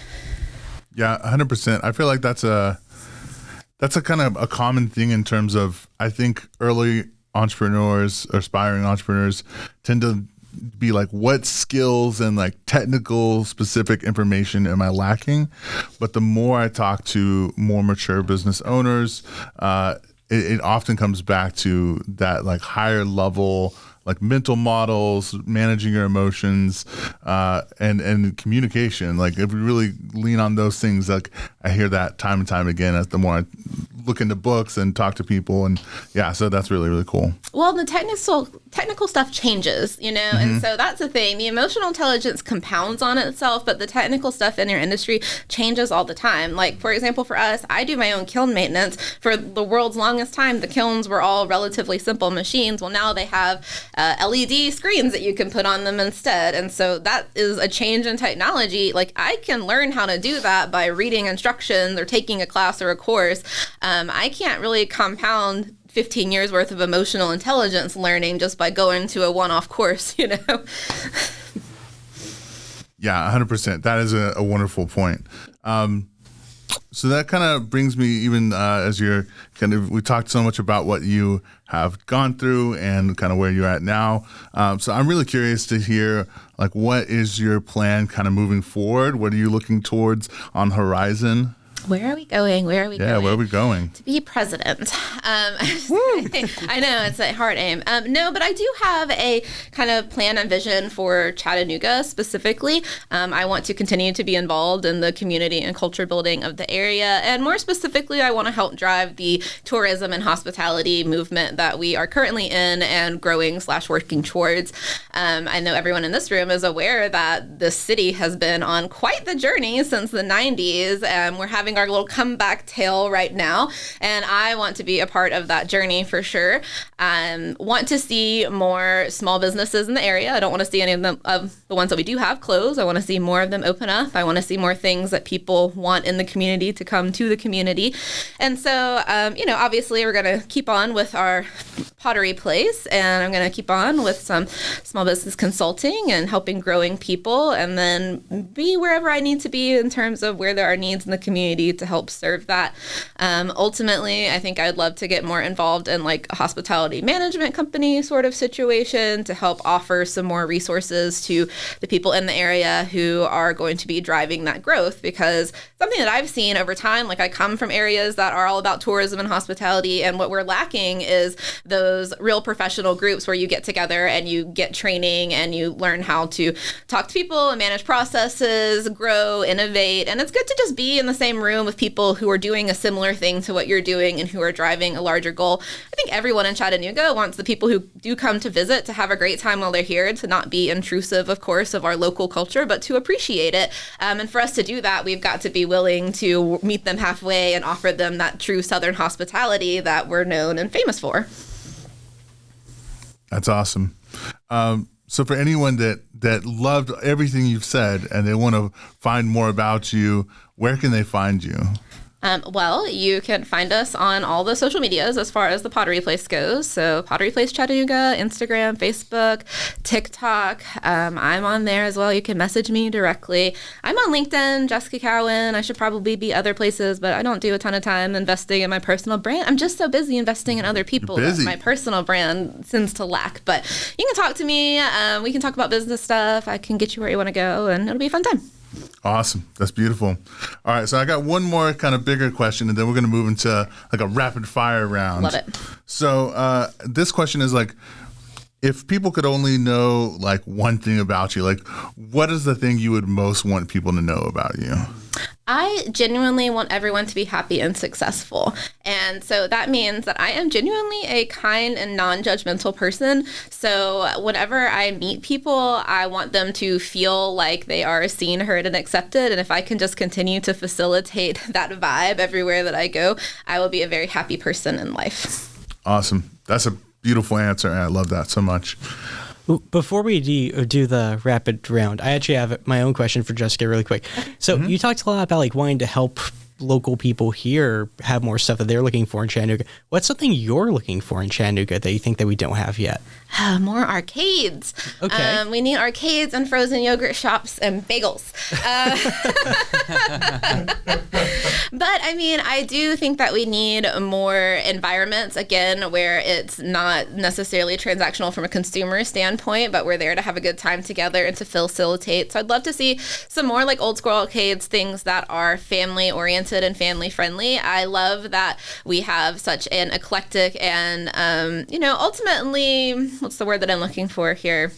Yeah, 100%. I feel like that's a kind of a common thing in terms of, I think early entrepreneurs, aspiring entrepreneurs tend to be like, what skills and like technical specific information am I lacking? But the more I talk to more mature business owners, it often comes back to that like higher level, like mental models, managing your emotions, and communication. Like if we really lean on those things, like I hear that time and time again as the more I look into books and talk to people. And yeah, so that's really, really cool. Well, the technical stuff changes, and so that's the thing. The emotional intelligence compounds on itself, but the technical stuff in your industry changes all the time. Like, for example, for us, I do my own kiln maintenance. For the world's longest time, the kilns were all relatively simple machines. Well, now they have LED screens that you can put on them instead. And so that is a change in technology. Like, I can learn how to do that by reading instructions or taking a class or a course. I can't really compound 15 years worth of emotional intelligence learning just by going to a one-off course, Yeah, 100%. That is a wonderful point. So that kind of brings me even as you're we talked so much about what you have gone through and kind of where you're at now. So I'm really curious to hear, like, what is your plan kind of moving forward? What are you looking towards on the horizon? Where are we going? Yeah, where are we going? To be president. I know, it's a hard aim. No, but I do have a kind of plan and vision for Chattanooga specifically. I want to continue to be involved in the community and culture building of the area. And more specifically, I want to help drive the tourism and hospitality movement that we are currently in and growing / working towards. I know everyone in this room is aware that this city has been on quite the journey since the 90s. We're having our little comeback tale right now, and I want to be a part of that journey for sure. Want to see more small businesses in the area. I don't want to see any of them, of the ones that we do have, close. I want to see more of them open up. I want to see more things that people want in the community to come to the community. And so, obviously we're going to keep on with our Pottery Place, and I'm going to keep on with some small business consulting and helping growing people, and then be wherever I need to be in terms of where there are needs in the community to help serve that. Ultimately, I think I'd love to get more involved in like a hospitality management company sort of situation to help offer some more resources to the people in the area who are going to be driving that growth. Because something that I've seen over time, like I come from areas that are all about tourism and hospitality, and what we're lacking is those real professional groups where you get together and you get training and you learn how to talk to people and manage processes, grow, innovate. And it's good to just be in the same room with people who are doing a similar thing to what you're doing and who are driving a larger goal. I think everyone in Chattanooga wants the people who do come to visit to have a great time while they're here, to not be intrusive, of course, of our local culture, but to appreciate it. And for us to do that, we've got to be willing to meet them halfway and offer them that true Southern hospitality that we're known and famous for. That's awesome. So for anyone that loved everything you've said and they want to find more about you, where can they find you? Well, you can find us on all the social medias as far as the Pottery Place goes. So Pottery Place Chattanooga, Instagram, Facebook, TikTok. I'm on there as well. You can message me directly. I'm on LinkedIn, Jessica Cowan. I should probably be other places, but I don't do a ton of time investing in my personal brand. I'm just so busy investing in other people that my personal brand tends to lack. But you can talk to me. We can talk about business stuff. I can get you where you want to go, and it'll be a fun time. Awesome. That's beautiful. All right. So I got one more kind of bigger question, and then we're going to move into like a rapid fire round. Love it. So this question is like, if people could only know like one thing about you, like what is the thing you would most want people to know about you? I genuinely want everyone to be happy and successful. And so that means that I am genuinely a kind and non-judgmental person. So whenever I meet people, I want them to feel like they are seen, heard, and accepted. And if I can just continue to facilitate that vibe everywhere that I go, I will be a very happy person in life. Awesome. That's a beautiful answer, and I love that so much. Before we do the rapid round, I actually have my own question for Jessica really quick. So you talked a lot about like wanting to help local people here have more stuff that they're looking for in Chattanooga. What's something you're looking for in Chattanooga that you think that we don't have yet? More arcades. Okay. We need arcades and frozen yogurt shops and bagels. But I mean, I do think that we need more environments, again, where it's not necessarily transactional from a consumer standpoint, but we're there to have a good time together and to facilitate. So I'd love to see some more like old school arcades, things that are family oriented and family friendly. I love that we have such an eclectic and, ultimately, what's the word that I'm looking for here?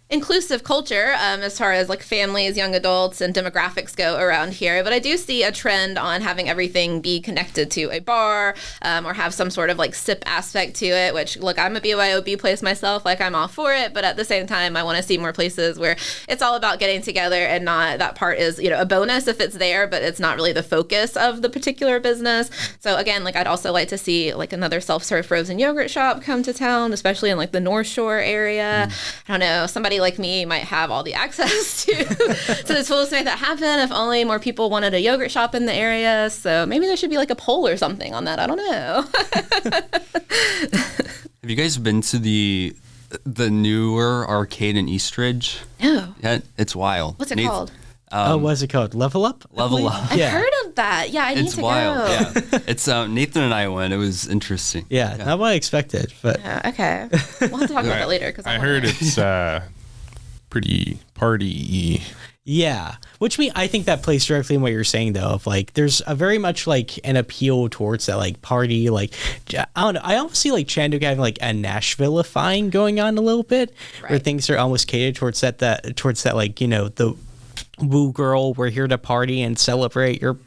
Inclusive culture as far as like families, young adults, and demographics go around here. But I do see a trend on having everything be connected to a bar or have some sort of like sip aspect to it, which, look, I'm a BYOB place myself. Like, I'm all for it. But at the same time, I want to see more places where it's all about getting together and not that part is, a bonus if it's there, but it's not really the focus of the particular business. So again, like, I'd also like to see like another self-serve frozen yogurt shop come to town, especially in like the North Shore area. I don't know, somebody like me might have all the access to the tools to make that happen if only more people wanted a yogurt shop in the area. So maybe there should be like a poll or something on that. I don't know. Have you guys been to the newer arcade in Eastridge? No. Yeah, it's wild. What's it called? What's it called? Level Up? Level Up. I've Yeah. heard of that. Yeah, I need It's to wild. go. Yeah, it's Nathan and I went. It was interesting. Yeah, not what I expected, but Yeah, okay. We'll have to talk about that later. Cause I heard it's pretty party-y. yeah. I think that plays directly in what you're saying, though, of like, there's a very much like an appeal towards that like party, like, I don't know. I almost see like Chattanooga having like a Nashville-ifying going on a little bit, where Right. things are almost catered towards that like, the woo girl, we're here to party and celebrate your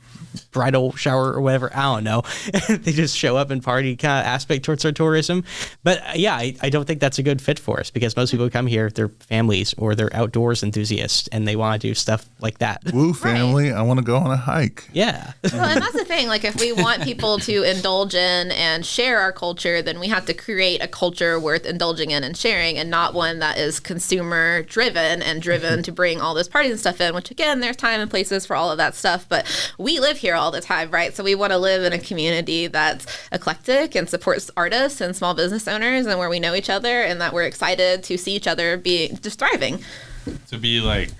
bridal shower or whatever. I don't know. They just show up and party kind of aspect towards our tourism. But yeah, I don't think that's a good fit for us because most people who come here, they're families or they're outdoors enthusiasts and they want to do stuff like that. Woo, family, I want to go on a hike. Yeah. Well, and that's the thing. Like, if we want people to indulge in and share our culture, then we have to create a culture worth indulging in and sharing, and not one that is consumer driven and driven to bring all those parties and stuff in, which, again, there's time and places for all of that stuff. But we live here all the time, right? So we want to live in a community that's eclectic and supports artists and small business owners, and where we know each other and that we're excited to see each other be just thriving. To be like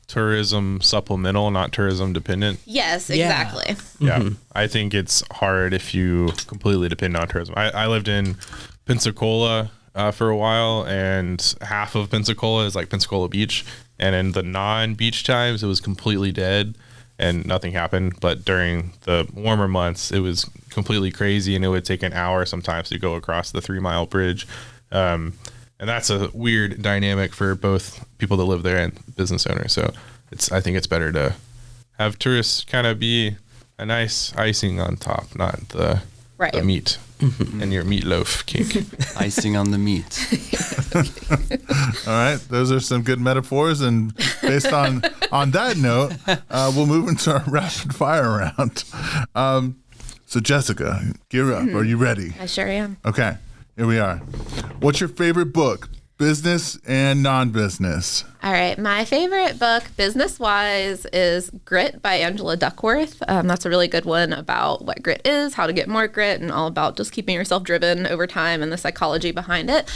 tourism supplemental, not tourism dependent. Yes, Yeah. exactly. Yeah. I think it's hard if you completely depend on tourism. I lived in Pensacola for a while, and half of Pensacola is like Pensacola Beach. And in the non-beach times, it was completely dead and nothing happened. But during the warmer months, it was completely crazy, and it would take an hour sometimes to go across the 3-mile bridge. And that's a weird dynamic for both people that live there and business owners. So I think it's better to have tourists kind of be a nice icing on top, not the Right. meat and your meatloaf cake. Icing on the meat. All right, those are some good metaphors, and based on that note, we'll move into our rapid fire round. So Jessica, gear up. Are you ready? I sure am. Okay, here we are. What's your favorite book, business and non-business? All right. My favorite book, business-wise, is Grit by Angela Duckworth. That's a really good one about what grit is, how to get more grit, and all about just keeping yourself driven over time and the psychology behind it.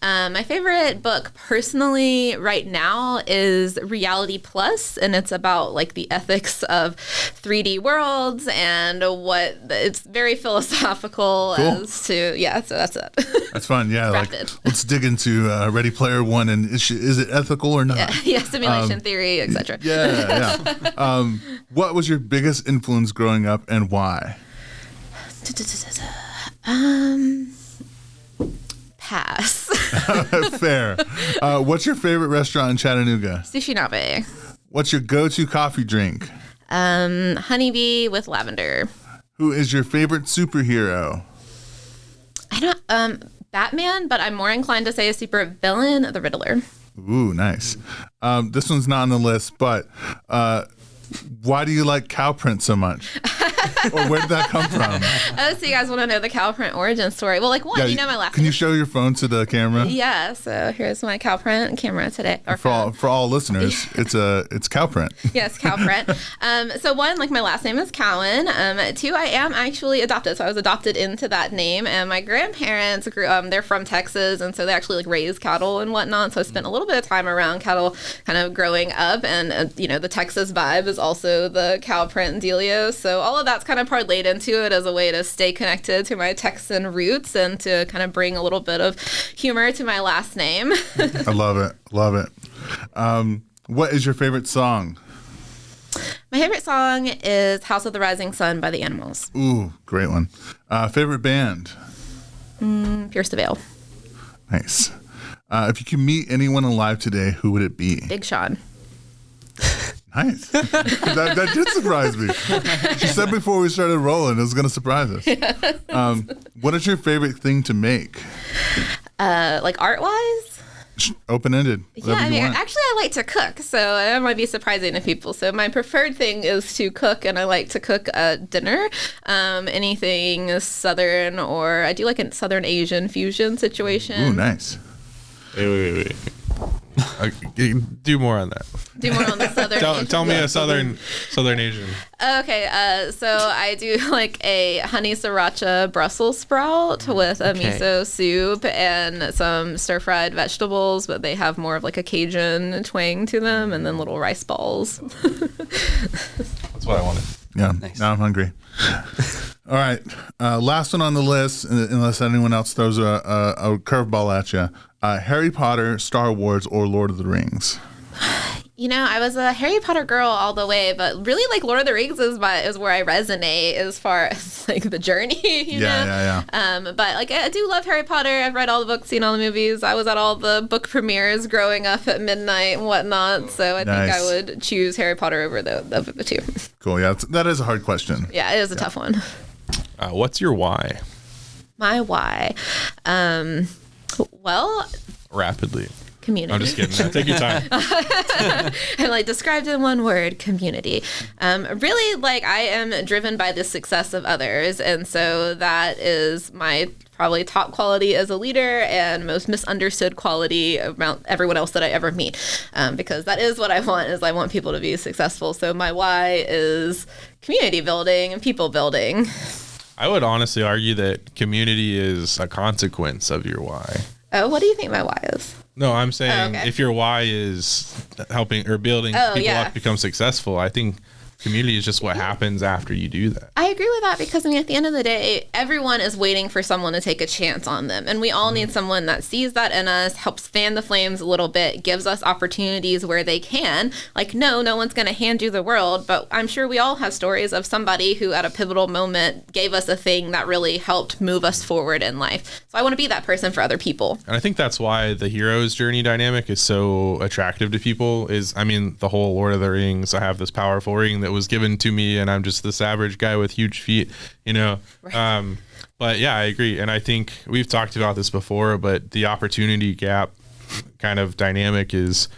My favorite book, personally, right now is Reality Plus, and it's about like the ethics of 3D worlds and it's very philosophical Cool. as to, yeah, so that's it. That's fun. Yeah, like Rapid. let's dig into Ready Player One, and is it ethical or not? Yeah, simulation theory, etc. Yeah. What was your biggest influence growing up, and why? Pass. Fair. What's your favorite restaurant in Chattanooga? Sushi Nabe. What's your go-to coffee drink? Honeybee with lavender. Who is your favorite superhero? I don't Batman, but I'm more inclined to say a super villain, the Riddler. Ooh, nice. This one's not on the list, but why do you like cow print so much? or where did that come from? Oh, so you guys want to know the cow print origin story? Well, like one, you know my last Can name. you show your phone to the camera? Yeah, so here's my cow print camera today. Or For all listeners, it's cow print. Yes, cow print. So one, like my last name is Cowan. Two, I am actually adopted, so I was adopted into that name. And my grandparents grew. They're from Texas, and so they actually like raise cattle and whatnot. So I spent a little bit of time around cattle, kind of growing up, and the Texas vibe is also the cow print dealio. So all of that's kind of parlayed into it as a way to stay connected to my Texan roots and to kind of bring a little bit of humor to my last name. I love it. Love it. What is your favorite song? My favorite song is House of the Rising Sun by the Animals. Ooh, great one. Favorite band? Pierce the Veil. Nice. If you could meet anyone alive today, who would it be? Big Sean. Nice. that did surprise me. She said before we started rolling it was going to surprise us. What is your favorite thing to make? Like art-wise? Open-ended. Yeah, I mean, actually, I like to cook, so that might be surprising to people. So my preferred thing is to cook, and I like to cook dinner. Anything Southern, or I do like a Southern Asian fusion situation. Ooh, nice. Wait. Do more on that. Do more on the Southern. Tell me a Southern Asian. Okay, so I do like a honey sriracha Brussels sprout with a miso soup and some stir-fried vegetables, but they have more of like a Cajun twang to them, and then little rice balls. That's what I wanted. Yeah, Nice. now I'm hungry. All right, last one on the list, unless anyone else throws a curveball at you. Harry Potter, Star Wars, or Lord of the Rings? I was a Harry Potter girl all the way, but really like Lord of the Rings is where I resonate as far as like the journey, you know? Yeah. But like I do love Harry Potter. I've read all the books, seen all the movies. I was at all the book premieres growing up at midnight and whatnot. So I think I would choose Harry Potter over the two. Cool. Yeah, that is a hard question. Yeah, it is a tough one. What's your why? My why? Well, Rapidly. Community. I'm just kidding. Take your time. And like described in one word, community. Really, like I am driven by the success of others, and so that is my probably top quality as a leader and most misunderstood quality around everyone else that I ever meet, because that is what I want. Is I want people to be successful. So my why is community building and people building. I would honestly argue that community is a consequence of your why. Oh, what do you think my why is? No, I'm saying if your why is helping or building people up to become successful, I think community is just what happens after you do that. I agree with that because, at the end of the day, everyone is waiting for someone to take a chance on them. And we all need someone that sees that in us, helps fan the flames a little bit, gives us opportunities where they can. Like, no one's going to hand you the world, but I'm sure we all have stories of somebody who at a pivotal moment gave us a thing that really helped move us forward in life. So I want to be that person for other people. And I think that's why the hero's journey dynamic is so attractive to people the whole Lord of the Rings, I have this powerful ring that was given to me and I'm just this average guy with huge feet, Right. But yeah, I agree. And I think we've talked about this before, but the opportunity gap kind of dynamic is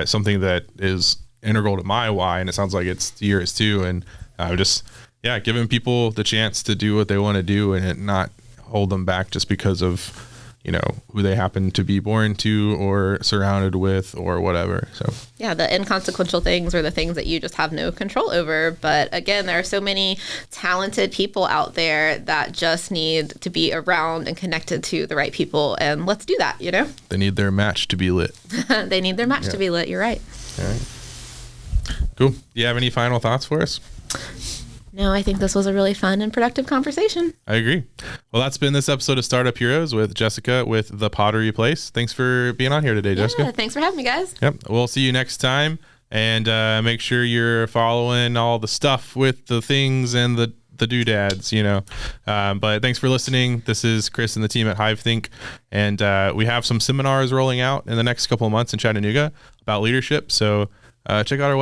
something that is integral to my why. And it sounds like it's yours too. And giving people the chance to do what they want to do and it not hold them back just because of who they happen to be born to or surrounded with or whatever. So yeah, the inconsequential things are the things that you just have no control over. But again, there are so many talented people out there that just need to be around and connected to the right people. And let's do that, They need their match to be lit. They need their match to be lit. You're right. All right. Cool. Do you have any final thoughts for us? No, I think this was a really fun and productive conversation. I agree. Well, that's been this episode of Startup Heroes with Jessica with the Pottery Place. Thanks for being on here today, Jessica. Thanks for having me, guys. Yep. We'll see you next time. And make sure you're following all the stuff with the things and the doodads, But thanks for listening. This is Chris and the team at HiveThink. And we have some seminars rolling out in the next couple of months in Chattanooga about leadership. So check out our website.